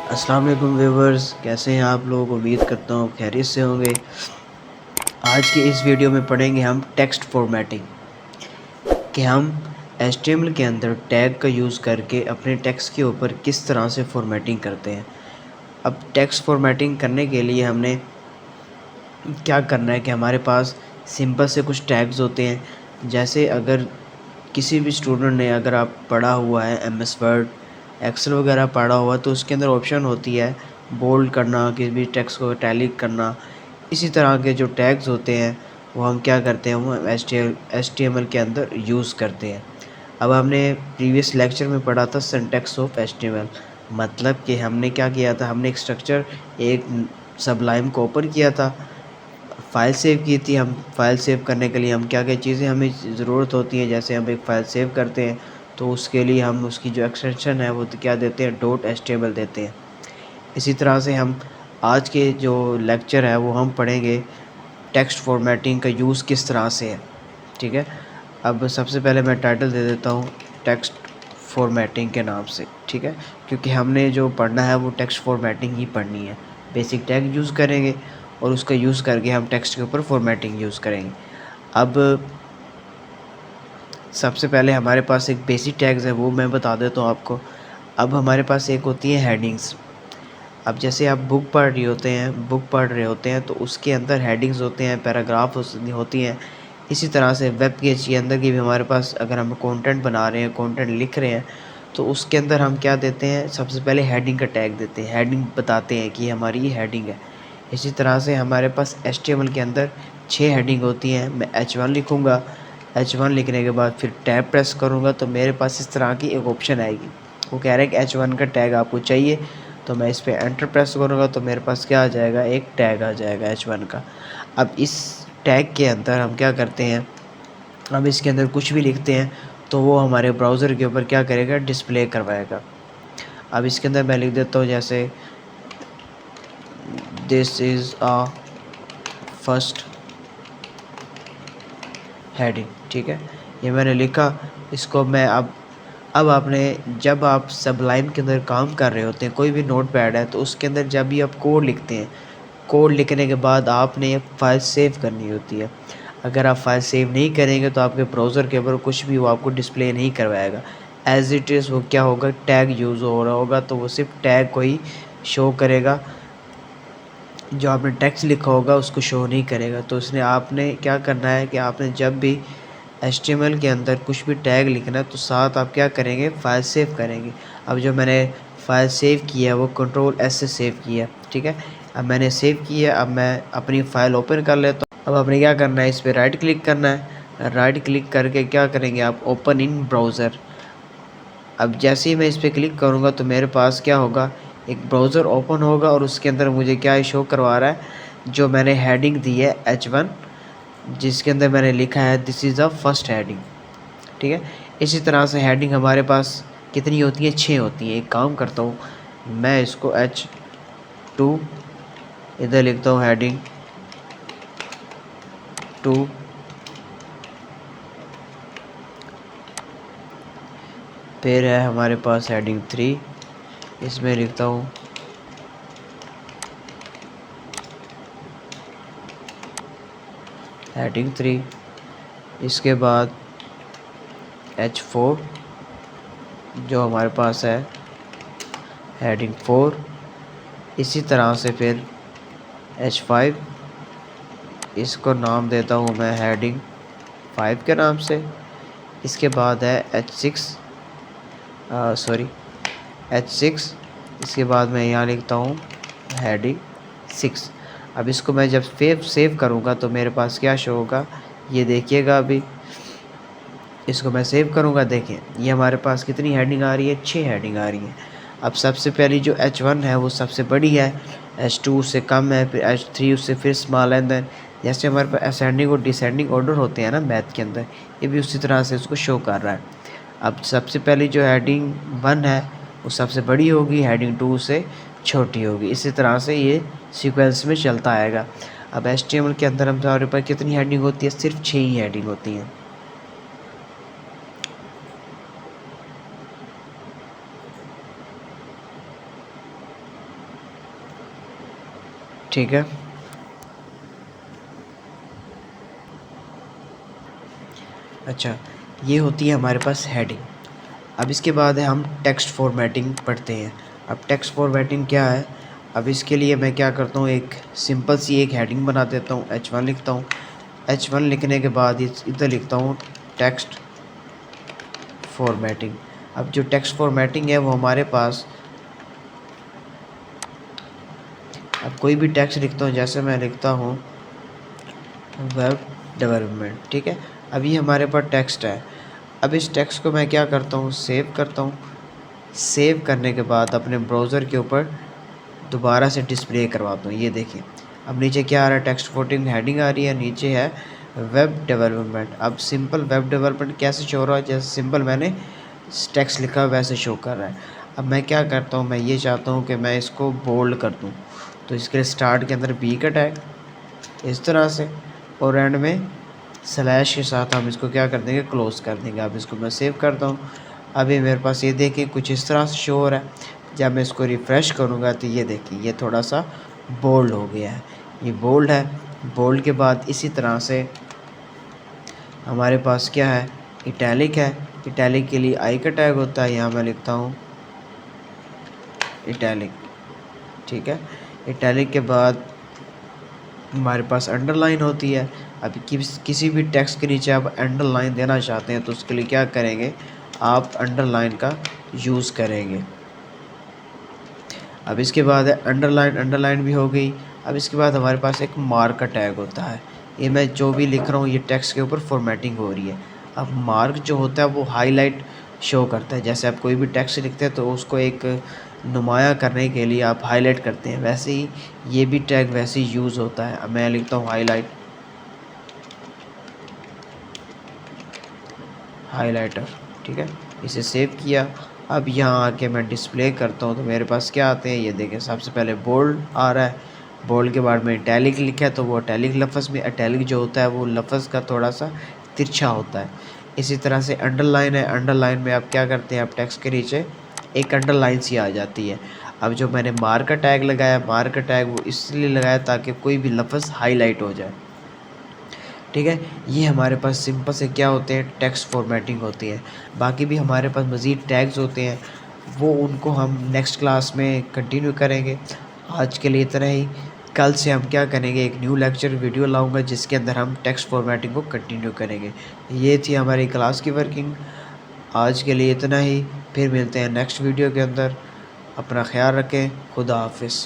अस्सलाम वालेकुम व्यूवर्स, कैसे हैं आप लोग। उम्मीद करता हूँ खैरियत से होंगे। आज की इस वीडियो में पढ़ेंगे हम टेक्स्ट फॉर्मेटिंग, कि हम HTML के अंदर टैग का यूज़ करके अपने टेक्स्ट के ऊपर किस तरह से फॉर्मेटिंग करते हैं। अब टेक्स्ट फॉर्मेटिंग करने के लिए हमने क्या करना है कि हमारे पास सिंपल से कुछ टैग्स होते हैं। जैसे अगर किसी भी स्टूडेंट ने अगर आप पढ़ा हुआ है MS वर्ड, एक्सेल वगैरह पढ़ा हुआ है, तो उसके अंदर ऑप्शन होती है बोल्ड करना, किसी भी टेक्स्ट को इटैलिक करना। इसी तरह के जो टैग्स होते हैं वो हम क्या करते हैं, वो HTML के अंदर यूज़ करते हैं। अब हमने प्रीवियस लेक्चर में पढ़ा था सिंटैक्स ऑफ HTML, मतलब कि हमने क्या किया था, हमने एक स्ट्रक्चर, एक सबलाइम को ओपन किया था, फ़ाइल सेव की थी। हम फ़ाइल सेव करने के लिए हम क्या-क्या चीज़ें हमें ज़रूरत होती है, जैसे हम एक फ़ाइल सेव करते हैं तो उसके लिए हम उसकी जो एक्सटेंशन है वो क्या देते हैं, .html देते हैं। इसी तरह से हम आज के जो लेक्चर है वो हम पढ़ेंगे टेक्स्ट फॉर्मेटिंग का यूज़ किस तरह से है। ठीक है, अब सबसे पहले मैं टाइटल दे देता हूँ टेक्स्ट फॉर्मेटिंग के नाम से। ठीक है, क्योंकि हमने जो पढ़ना है वो टेक्स्ट फॉर्मेटिंग ही पढ़नी है। बेसिक टैग यूज़ करेंगे और उसका यूज़ करके हम टेक्स्ट के ऊपर फॉर्मेटिंग यूज़ करेंगे। अब सबसे पहले हमारे पास एक बेसिक टैग्स है, वो मैं बता देता हूँ आपको। अब हमारे पास एक होती है हेडिंग्स। अब जैसे आप बुक पढ़ रहे होते हैं तो उसके अंदर हेडिंग्स होते हैं, पैराग्राफ होती हैं। इसी तरह से वेब पेज के अंदर की भी हमारे पास, अगर हम कंटेंट बना रहे हैं, कंटेंट लिख रहे हैं, तो उसके अंदर हम क्या देते हैं, सबसे पहले हेडिंग का टैग देते हैं। हेडिंग बताते हैं कि हमारी ये हेडिंग है। इसी तरह से हमारे पास HTML के अंदर 6 हेडिंग होती हैं। मैं H1 लिखूँगा, H1 लिखने के बाद फिर टैब प्रेस करूँगा तो मेरे पास इस तरह की एक ऑप्शन आएगी। वो कह रहा है कि H1 का टैग आपको चाहिए, तो मैं इस पे एंटर प्रेस करूँगा तो मेरे पास क्या आ जाएगा, एक टैग आ जाएगा H1 का। अब इस टैग के अंदर हम क्या करते हैं, हम इसके अंदर कुछ भी लिखते हैं तो वो हमारे ब्राउज़र के ऊपर क्या करेगा, डिस्प्ले करवाएगा। अब इसके अंदर मैं लिख देता हूँ जैसे this is a first heading. ठीक है, ये मैंने लिखा। इसको मैं अब आपने, जब आप सबलाइम के अंदर काम कर रहे होते हैं, कोई भी नोटपैड है तो उसके अंदर जब भी आप कोड लिखते हैं, कोड लिखने के बाद आपने एक फ़ाइल सेव करनी होती है। अगर आप फ़ाइल सेव नहीं करेंगे तो आपके ब्राउज़र के ऊपर कुछ भी वो आपको डिस्प्ले नहीं करवाएगा। एज़ इट इज़ वो क्या होगा, टैग यूज़ हो रहा होगा तो वो सिर्फ टैग को ही शो करेगा, जो आपने टेक्स्ट लिखा होगा उसको शो नहीं करेगा। तो इसने आपने क्या करना है कि आपने जब भी HTML के अंदर कुछ भी टैग लिखना है तो साथ आप क्या करेंगे, फ़ाइल सेव करेंगे। अब जो मैंने फ़ाइल सेव की है वो Ctrl+S से सेव की है। ठीक है, अब मैंने सेव की है, अब मैं अपनी फ़ाइल ओपन कर लेता हूँ। अब आपने क्या करना है, इस पर राइट क्लिक करना है। राइट क्लिक करके क्या करेंगे आप, ओपन इन ब्राउज़र। अब जैसे ही मैं इस पर क्लिक करूँगा तो मेरे पास क्या होगा, एक ब्राउज़र ओपन होगा और उसके अंदर मुझे क्या शो करवा रहा है, जो मैंने हेडिंग दी है H1, जिसके अंदर मैंने लिखा है this is a first heading. ठीक है, इसी तरह से हेडिंग हमारे पास कितनी होती है, 6 होती हैं। एक काम करता हूँ, मैं इसको H2 इधर लिखता हूँ, हेडिंग 2, फिर है हमारे पास हेडिंग 3, इसमें लिखता हूँ हेडिंग 3। इसके बाद H4 जो हमारे पास है हेडिंग 4। इसी तरह से फिर H5, इसको नाम देता हूँ मैं हेडिंग 5 के नाम से। इसके बाद है H6, इसके बाद मैं यहाँ लिखता हूँ हेडिंग 6। अब इसको मैं जब सेव करूँगा तो मेरे पास क्या शो होगा, ये देखिएगा। अभी इसको मैं सेव करूँगा, देखें ये हमारे पास कितनी हेडिंग आ रही है, 6 हेडिंग आ रही है। अब सबसे पहली जो H1 है वो सबसे बड़ी है, H2 उससे कम है, फिर H3 उससे फिर स्मॉल है। देन जैसे हमारे पास असेंडिंग और डिसेंडिंग ऑर्डर होते हैं ना मैथ के अंदर, ये भी उसी तरह से उसको शो कर रहा है। अब सबसे पहली जो हेडिंग 1 है वो सबसे बड़ी होगी, हेडिंग 2 से छोटी होगी। इसी तरह से ये सीक्वेंस में चलता आएगा। अब HTML के अंदर हमारे पास कितनी हेडिंग होती है, सिर्फ 6 ही हेडिंग होती हैं। ठीक है। अच्छा, ये होती है हमारे पास हेडिंग। अब इसके बाद है हम टेक्स्ट फॉर्मेटिंग पढ़ते हैं। अब टेक्स्ट फॉर्मेटिंग क्या है? अब इसके लिए मैं क्या करता हूँ, एक सिंपल सी एक हेडिंग बना देता हूँ, H1 लिखता हूँ। H1 लिखने के बाद इधर लिखता हूँ टेक्स्ट फॉर्मेटिंग। अब जो टेक्स्ट फॉर्मेटिंग है वो हमारे पास, अब कोई भी टेक्स्ट लिखता हूँ, जैसे मैं लिखता हूँ वेब डेवलपमेंट, ठीक है। अब ये हमारे पास टेक्स्ट है। अब इस टेक्स्ट को मैं क्या करता हूँ, सेव करता हूँ। सेव करने के बाद अपने ब्राउज़र के ऊपर दोबारा से डिस्प्ले करवाता हूँ। ये देखिए, अब नीचे क्या आ रहा है, टेक्स्ट फॉर्मेटिंग हेडिंग आ रही है, नीचे है वेब डेवलपमेंट। अब सिंपल वेब डेवलपमेंट कैसे शो हो रहा है, जैसे सिंपल मैंने टेक्स्ट लिखा है वैसे शो कर रहा है। अब मैं क्या करता हूँ, मैं ये चाहता हूँ कि मैं इसको बोल्ड कर दूँ, तो इसके लिए स्टार्ट के अंदर बी का टैग इस तरह से, और एंड में स्लैश के साथ हम इसको क्या कर देंगे, क्लोज़ कर देंगे। अब इसको मैं सेव करता हूँ। अभी मेरे पास ये देखिए कुछ इस तरह से शो हो रहा है। जब मैं इसको रिफ़्रेश करूँगा तो ये देखिए ये थोड़ा सा बोल्ड हो गया है, ये बोल्ड है। बोल्ड के बाद इसी तरह से हमारे पास क्या है, इटैलिक है। इटैलिक के लिए आई का टैग होता है, यहाँ मैं लिखता हूँ इटैलिक, ठीक है। इटैलिक के बाद हमारे पास अंडरलाइन होती है। अब किसी भी टेक्स्ट के नीचे आप अंडरलाइन देना चाहते हैं तो उसके लिए क्या करेंगे, आप अंडरलाइन का यूज़ करेंगे। अब इसके बाद है अंडरलाइन, अंडरलाइन भी हो गई। अब इसके बाद हमारे पास एक मार्क का टैग होता है। ये मैं जो भी लिख रहा हूँ ये टेक्स्ट के ऊपर फॉर्मेटिंग हो रही है। अब मार्क जो होता है वो हाईलाइट शो करता है। जैसे आप कोई भी टेक्स्ट लिखते हैं तो उसको एक नुमाया करने के लिए आप हाईलाइट करते हैं, वैसे ही ये भी टैग वैसे ही यूज़ होता है। अब मैं लिखता हूँ हाईलाइट, हाइलाइटर, ठीक है। इसे सेव किया। अब यहाँ आके मैं डिस्प्ले करता हूँ तो मेरे पास क्या आते हैं, ये देखें। सबसे पहले बोल्ड आ रहा है, बोल्ड के बाद में इटैलिक लिखा है तो वो इटैलिक लफ्ज़ में, इटैलिक जो होता है वो लफ्ज़ का थोड़ा सा तिरछा होता है। इसी तरह से अंडरलाइन है, अंडरलाइन में आप क्या करते हैं, आप टेक्स्ट के नीचे एक अंडरलाइन सी आ जाती है। अब जो मैंने मार्क का टैग लगाया, मार्क का टैग वो इसलिए लगाया ताकि कोई भी लफ्ज़ हाईलाइट हो जाए, ठीक है। ये हमारे पास सिंपल से क्या होते हैं, टेक्स्ट फॉर्मेटिंग होती है। बाकी भी हमारे पास मज़ीद टैग्स होते हैं, वो उनको हम नेक्स्ट क्लास में कंटिन्यू करेंगे। आज के लिए इतना ही। कल से हम क्या करेंगे, एक न्यू लेक्चर वीडियो लाऊंगा जिसके अंदर हम टेक्स्ट फॉर्मेटिंग को कंटिन्यू करेंगे। ये थी हमारी क्लास की वर्किंग। आज के लिए इतना ही, फिर मिलते हैं नेक्स्ट वीडियो के अंदर। अपना ख्याल रखें। खुदा हाफिज़।